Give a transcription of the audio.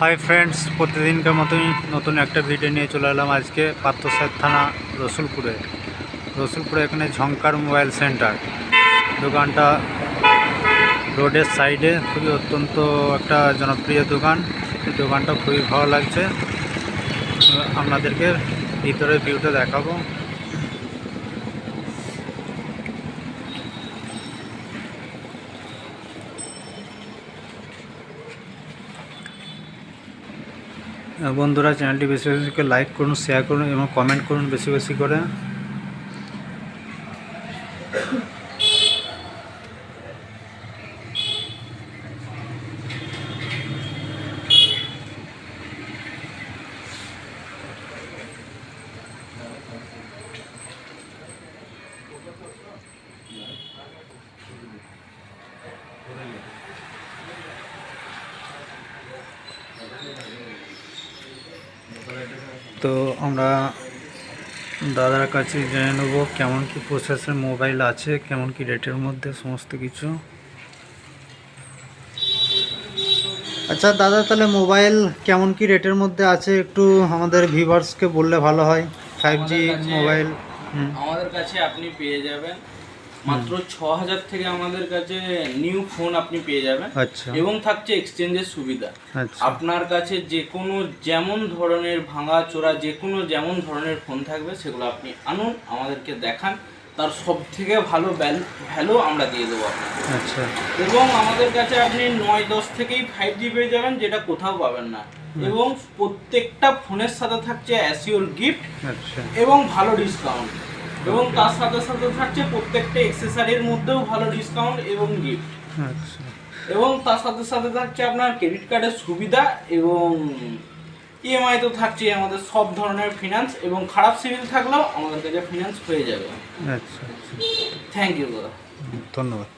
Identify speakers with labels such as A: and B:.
A: Hi friends, প্রতিদিনকার মতোই নতুন একটা ভিডিও নিয়ে চলে এলাম আজকে পাত্রসাহেব থানা রসুলপুরে এখানে ঝংকার মোবাইল সেন্টার। দোকানটা রোডের সাইডে, খুবই অত্যন্ত একটা জনপ্রিয় দোকান। এই দোকানটা খুবই ভালো লাগছে, আপনাদেরকে ভিতরের ভিউটা দেখাবো। বন্ধুরা, চ্যানেলটি বেশি বেশি করে লাইক করুন, শেয়ার করুন এবং কমেন্ট করুন বেশি বেশি করে। তো আমরা দাদার কাছে জেনে নেব কেমন কি প্রসেসের মোবাইল আছে, কেমন কি রেটের মধ্যে সমস্ত কিছু। আচ্ছা দাদা, তাহলে মোবাইল কেমন কি রেটের মধ্যে আছে একটু আমাদের ভিউয়ার্সকে বললে ভালো হয়। 5G মোবাইল
B: আমাদের কাছে আপনি পেয়ে যাবেন মাত্র 6,000 থেকে আমাদের কাছে নিউ ফোন আপনি পেয়ে যাবেন।
A: আচ্ছা।
B: এবং থাকছে এক্সচেঞ্জের সুবিধা।
A: আচ্ছা।
B: আপনার কাছে যে কোনো যেমন ধরনের ভাঙা চোরা যে কোনো যেমন ধরনের ফোন থাকবে সেগুলো আপনি আনুন, আমাদেরকে দেখান, তার সব থেকে ভালো ভ্যালু আমরা দিয়ে দেবো আপনাকে।
A: আচ্ছা।
B: এবং আমাদের কাছে আপনি 9-10 থেকেই 5G পেয়ে যাবেন, যেটা কোথাও পাবেন না। এবং প্রত্যেকটা ফোনের সাথে থাকছে অ্যাসিওর গিফট।
A: আচ্ছা।
B: এবং ভালো ডিসকাউন্ট, এবং তার সাথে সাথে থাকছে প্রত্যেকটা অ্যাক্সেসরির মধ্যেও ভালো ডিসকাউন্ট এবং গিফট।
A: আচ্ছা।
B: এবং তার সাথে সাথে থাকছে আপনার ক্রেডিট কার্ডের সুবিধা, এবং ইএমআই তো থাকছে আমাদের সব ধরনের ফিনান্স, এবং খারাপ সিভিল থাকলেও আমাদের কাছে ফিনান্স হয়ে যাবে।
A: আচ্ছা।
B: থ্যাংক ইউ দাদা,
A: ধন্যবাদ।